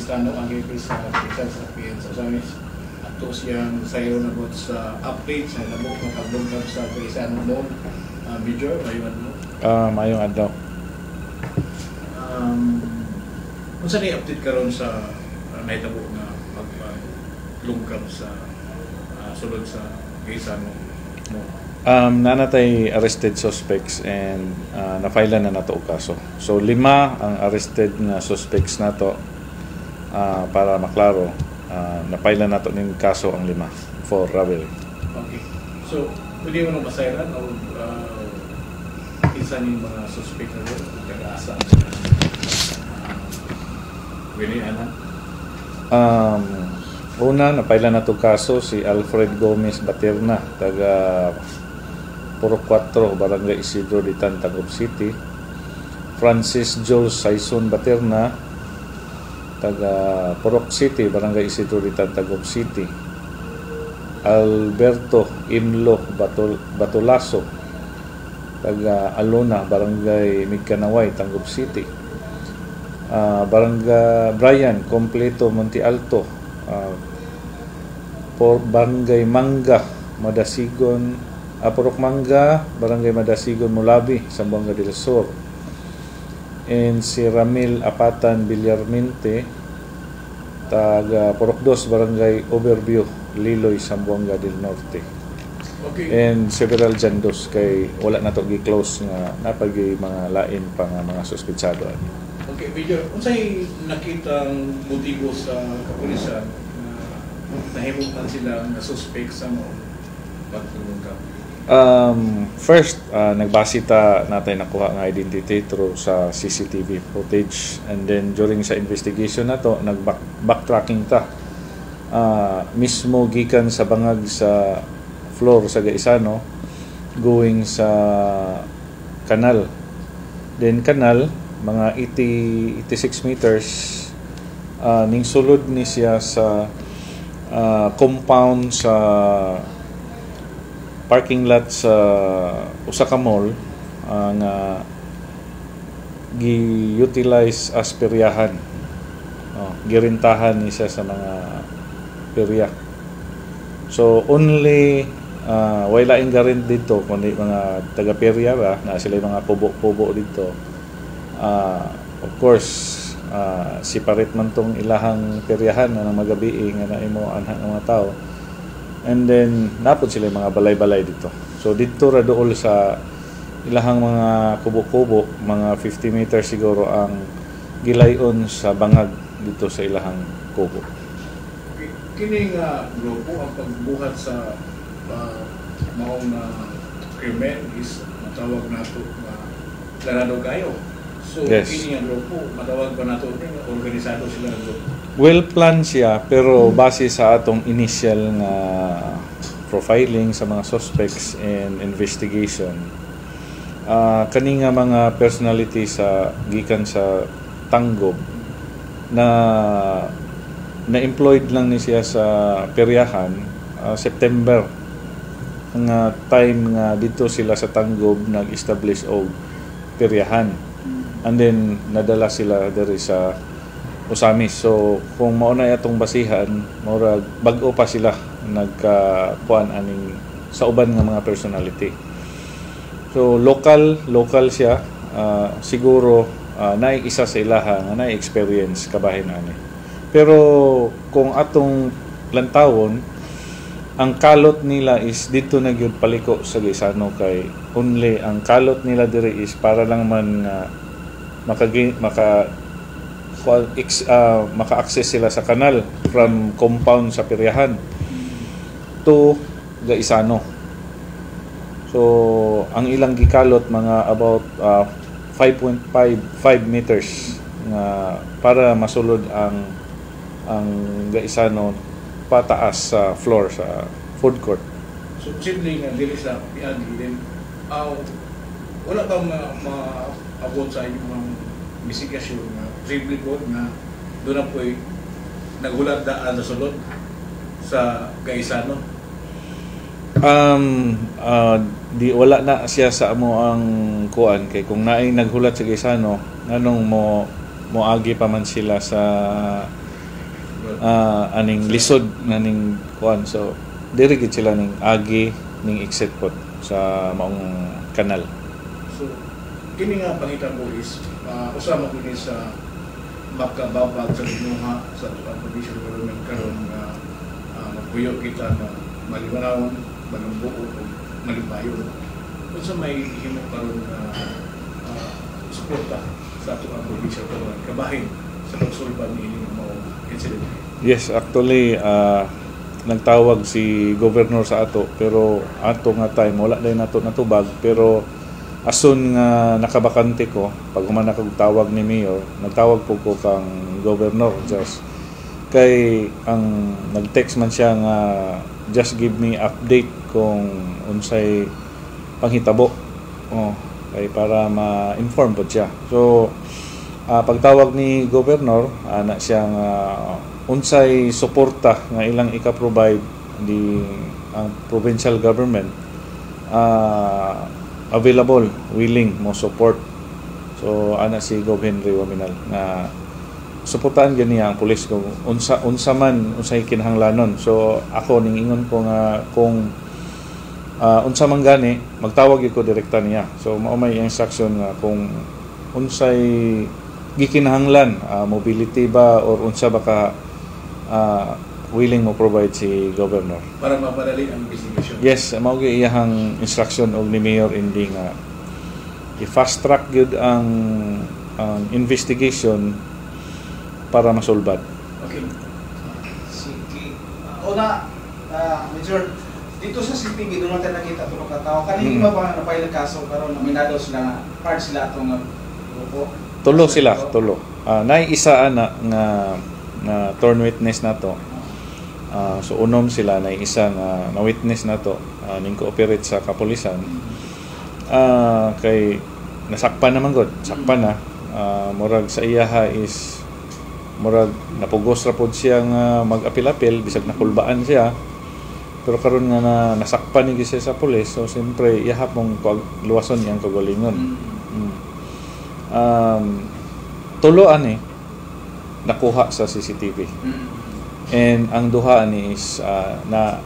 Kristano ang gipis sa sa PN sa Samis. Ato siyang sayo na bot sa update sa labok ng paglungkap sa Kristano mo. Major, ayun mo. Mayong adlaw. Kung saan i-update ka ron sa naitabo na paglungkap sa sulod sa Kristano mo? Nanatay arrested suspects and na-file na nato og kaso. So 5 ang arrested na suspects nato para maklaro. Na-file na nato ning kaso ang 5 for robbery. Okay. So pwede mo nang basayan o isa ning mga suspect na doon taga-asa. Una, na-file na nato kaso si Alfred Gomez Baterna, taga Purok 4, Barangay Isidro Ditan, Tagum City. Francis Jules Saison Baterna, taga Purok City, Barangay Isidro Ditan, Tagum City. Alberto Imlo Batulaso, taga Alona, Barangay Migkanaway, Tagum City. Barangay Brian Completo Monte Alto, Barangay Mangga, Madasigon, Purok Mangga, Barangay Madasigon, Mulabi, Zamboanga del Sur. And si Ramil Apatan Villarmente, taga Purok 2, Barangay Overview, Liloy, Zamboanga del Norte. Okay. And several jandos kay wala na to gi-close nga napagi mga lain pa nga mga suspetsado. Okay, Major, unsay nakitang motibo sa kapulisan na nahimutan sila na suspect sa mo pagtulungkap? First, nagbasita natin nakuha ng identity through sa CCTV footage, and then during sa investigation na to nag-backtracking ta mismo gikan sa bangag sa floor sa Gaisano going sa kanal, then kanal mga 86 meters ning sulod ni siya sa compound sa parking lot sa usa ka mall nga gi-utilize as peryahan. Girintahan ni siya sa mga perya. So only wala ing garin dito kundi mga taga-perya ba na sila mga pubo dito. Of course, separate man tong ilahang peryahan na magabi nga na imo anha ng mga tao. And then napod sila mga balay-balay dito. So dito ra dool sa ilahang mga kubo-kubo, mga 50 meters siguro ang gilayon sa bangag dito sa ilahang kubo. Kini nga grupo ang pagbuhat sa maong na krimen is matawag nato nga planado kayo. So yes. Kini nga grupo matawag ba nato organisado sila ng grupo? Well planned siya, pero base sa atong initial nga profiling sa mga suspects and investigation, kani nga mga personality sa gikan sa Tanggob na employed lang ni siya sa peryahan September nga time nga dito sila sa Tanggob nag-establish og peryahan, and then nadala sila diri sa Usamis. So kung mao na atong basihan, murag bag-o pa sila nagkuan aning sa uban nga mga personality. So local siya, siguro naay isa sa ilaha nga naay experience kabahin ani. Pero kung atong lantawon, ang kalot nila is dito na gyud paliko sa Gaisano, kay only ang kalot nila diri is para lang man maka-access sila sa kanal from compound sa peryahan to Gaisano. So ang ilang gikalot mga about 5.5 meters nga para masulod ang Gaisano pataas sa floor sa food court. So posible nga dili sa piagi din wala ba maabot sa inyong investigasyon na posible po na doon na po'y nagulat daan sa sulod sa Gaisano? Di wala na siya sa amo ang kuan, kay kung naay naghulat sa Gaisano nganong mo agi pa man sila sa aning lisod naning kuan. So diri gid sila ning agi ning exit pod sa maong kanal. So kini nga pangitabo is usama kini sa makababag sa linuha sa provincial government karon nga magpuyo kita na maliwanawon, malumbuo o malibayon. Kung sa may himo karon nga suporta sa ato ang provincial government kabahin sa pagsulbad ni ining mga incident. Yes, actually nagtawag si governor sa ato pero ato nga time wala dai nato natubag pero ason nga nakabakante ko pag human nakagtawag ni mayor nagtawag po ko kang governor just kay ang nag-text man siya nga just give me update kung unsay panghitabo kay para ma-inform po siya. So pagtawag ni governor ana siya nga unsay suporta nga ilang ika-provide di ang provincial government available, willing mo support. So ana si Gov Henry Waminal na suportahan gani ang pulis kung unsa man unsay kinahanglanon. So ako ning ingon ko nga kung unsa man gani magtawag ko direkta niya. So mao may instruction nga kung unsay gikinahanglan mobility ba or unsa ba ka willing mo provide si governor para mapadali ang investigation. Yes, mao gyud iyang instruction og ni mayor indi nga i-fast track gyud ang investigation para masulbad. Okay. Sige. Una, Major, dito sa CCTV doon natin nakita ito ng katao. Kanina ba napay kaso karon nominado sila part sila itong grupo? Tulo sila. Nay isa ana nga torn witness nato. So unom sila na isa nga na witness nato ning cooperate sa kapulisan. Kay nasakpan naman gud, sakpan na. Murag sa iyaha is murag napugos ra pod siya nga mag-apil-apil bisag nakulbaan siya. Pero karon nga nasakpan ni siya sa pulis, so siyempre iyaha mong luwason yang kagalingon. Tuloan nakuha sa CCTV. And ang duha ni is na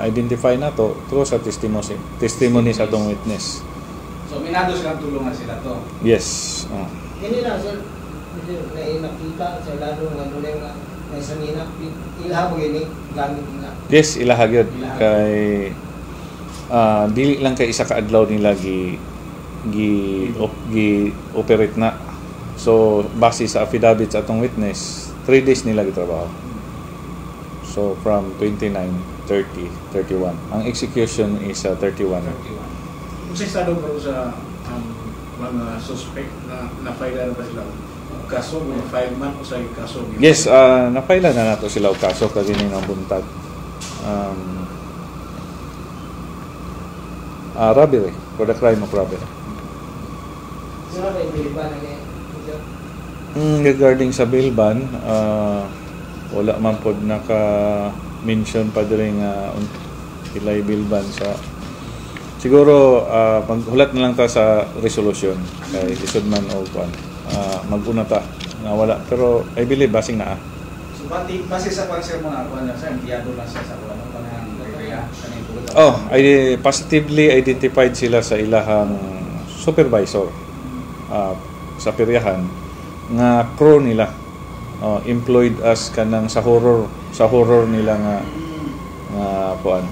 identify nato through sa testimony sa atong witness. So minado silang tulungan sila to. Yes. Kini na sir, nakita sa lalo nga dunay nga sa nina ilaha mo gini gamit nila. Yes, ilaha gyud kay dili lang kay isa ka adlaw nila gi operate na. So base sa affidavit sa atong witness 3 days nila gitrabaho. So from 29, 30, 31. Ang execution is 31. Kung sa estado bro sa mga suspect na na-file na ba sila kaso, na-file man o sa kaso? Yes, na-file na nato sila og kaso kagini ng buntag. Robbery, for the crime of robbery. Sino ba ibiliban na Regarding sa bail ban, wala man pod naka-mention pa diri nga ilay bail ban sa siguro maghulat na lang ta sa resolution kay isod man o kuan mag-una ta na wala pero I believe basing naa. So base sa concern mo na kuan sa empiyado lang sa kuan kanang area kaning tulad. Positively identified sila sa ilahang supervisor sa peryahan nga crew nila employed as kanang sa horror nila nga kuan.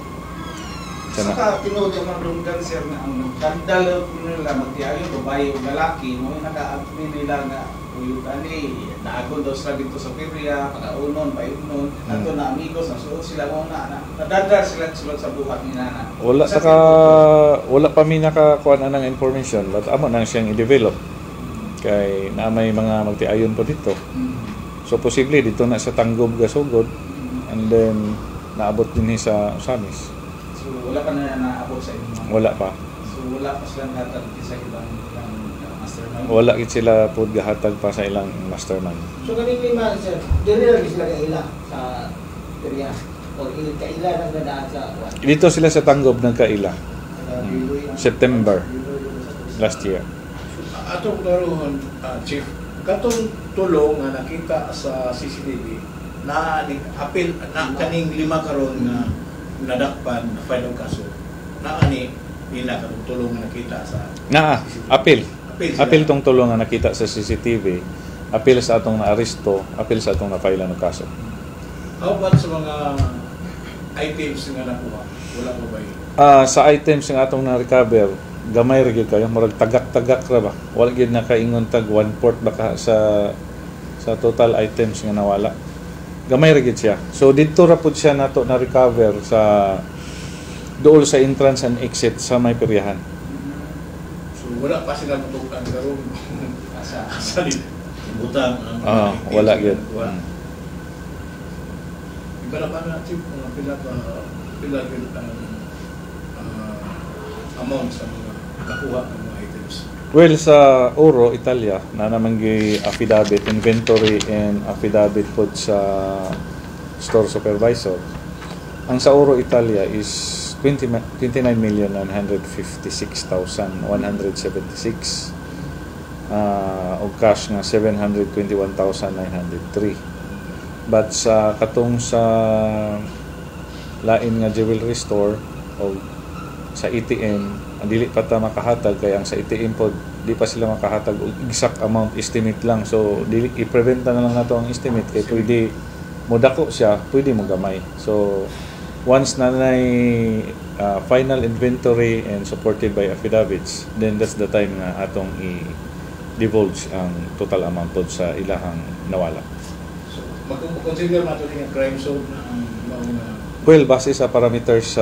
Saka tinuod ang mga sir na ang kandal nila magtiayon babae o lalaki mo naka-admin nila nga uyo kani naagon daw sila dito sa perya pagaunon payunon ato na amigos na suot sila mo na nadadar sila sulod sa buhat ni nana. Wala pa mi nakakuan anang information but amo nang siyang i-develop kay na may mga magtiayon po dito. So posible dito na sa Tanggob gasugod and then naabot din sa Usamis. So wala pa na naabot sa inyo? Wala pa. So wala pa silang hatag sa ibang mastermind? Wala gid sila pod gahatag pa sa ilang mastermind. So kanina lima sir, dili lang sila kaila sa area o kaila nang dadaan sa Dito sila sa Tanggob nagkaila. September last year. Atong karon Chief, katong tulo nga nakita sa CCTV na apil na kaning 5 karon nga nadakpan na file og kaso na ani ila karon tulong nga nakita sa apil sila. apil tong tulong nga nakita sa CCTV, apil sa atong naaresto, apil sa atong napailan ng kaso. How about sa mga items nga nakuha? Wala ba ba? Sa items nga atong na-recover, gamay ra gyud kayo, murag tagak-tagak ra ba. Wala gyud nakaingon tag 1/4 baka sa total items nga nawala. Gamay ra gyud siya. So didto ra pud siya nato na recover sa dool sa entrance and exit sa may peryahan. So wala pa sila matukan karon sa butang ang wala gyud. Iba na ba natin kung pila gyud ang amount sa mga nakuha ng mga items? Well, sa Oro, Italia, na naman gi affidavit, inventory and affidavit po sa store supervisor. Ang sa Oro, Italia is 29,956,176 o cash nga 721,903. But sa katong sa lain nga jewelry store o sa ATM, ang dili pa ta makahatag kaya ang sa ATM po di pa sila makahatag og exact amount, estimate lang. So dili i-prevent na lang nato ang estimate kay pwede mo dako siya, pwede mo gamay. So once na final inventory and supported by affidavits, then that's the time nga atong i-divulge ang total amount pod sa ilahang nawala. So magko-consider nato ning crime zone na ang mga Well, base sa parameters sa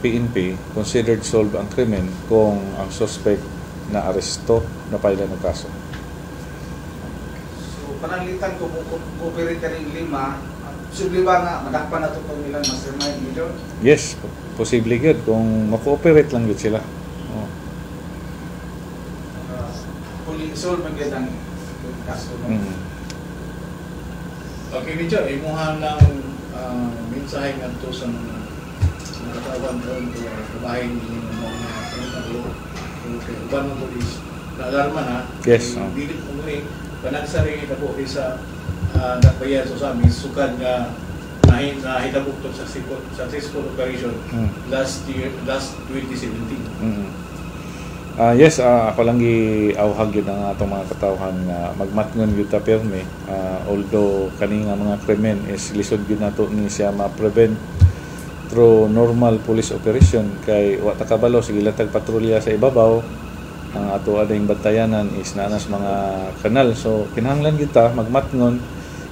PNP, considered solved ang krimen kung ang suspect na aresto na pailan ng kaso. So, pananglitan ko cooperate ka rin 5, subli ba nga, madakpan na ito itong ilang mastermind nito? Yes, posible good kung mag-cooperate lang yun sila. Oh. Fully solved ang gandang kaso. Okay, Richard, imuha ng mensahe nga ito sa mga katawan doon o kabahin ng mga panitalo kay uban ng polis na-alarma na yes, dili ko muli panagsari na po sa nagbayad sa amin sukad nga nahitabok to sa successful operation last 2017. Yes, ako lang giawhag yun ang atong mga katawhan nga magmatngon yun ta pirme. Although kani nga mga krimen is lisod yun nato ni siya ma-prevent through normal police operation kay wa ta kabalo sige latag patrolya sa ibabaw. Ang ato ading bantayanan is nanas mga kanal. So kinahanglan kita magmatngon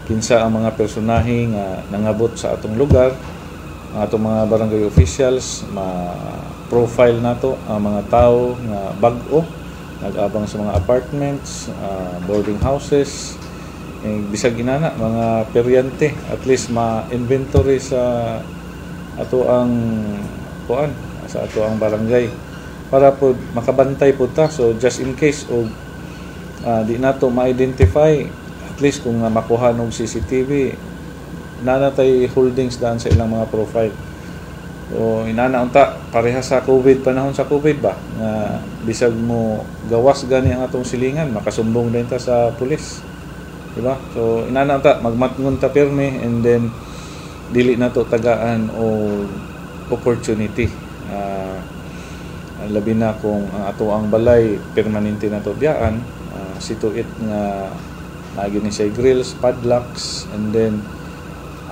kinsa ang mga personahe nga nangabot sa atong lugar, ang atong mga barangay officials, profile nato ang mga tao nga bag-o nag-abang sa mga apartments, boarding houses, bisag inana mga peryante, at least ma-inventory sa ato ang kuan sa ato ang barangay para po makabantay po ta. So just in case og di nato ma-identify, at least kung makuha ng CCTV nanatay holdings daan sa ilang mga profile. So inana unta pareha sa COVID, panahon sa COVID ba nga bisag mo gawas gani ang atong silingan makasumbong din ta sa pulis, di ba? So inana unta magmatngon ta pirmi and then dili nato tagaan o opportunity, labi na kung ang ato ang balay permanente nato biyaan, situit nga lagi ni siya grills, padlocks, and then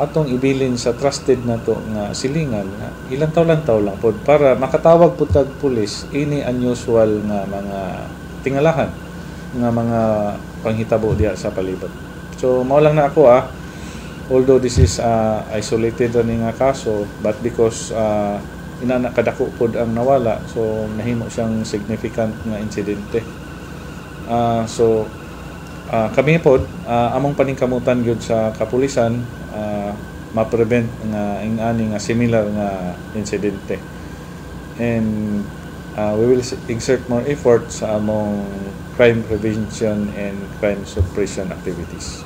atong ibilin sa trusted na to nga silingan nga ilang taw lang pod para makatawag po tag pulis ini unusual nga mga tingalahan nga mga panghitabo diya sa palibot. So mao lang na ako although this is isolated ani nga kaso, but because inana kadako pod ang nawala, so nahimo siyang significant nga insidente. So kami pod among paningkamutan gyud sa kapulisan ma-prevent nga ingani nga similar nga insidente, and we will exert more effort sa among crime prevention and crime suppression activities.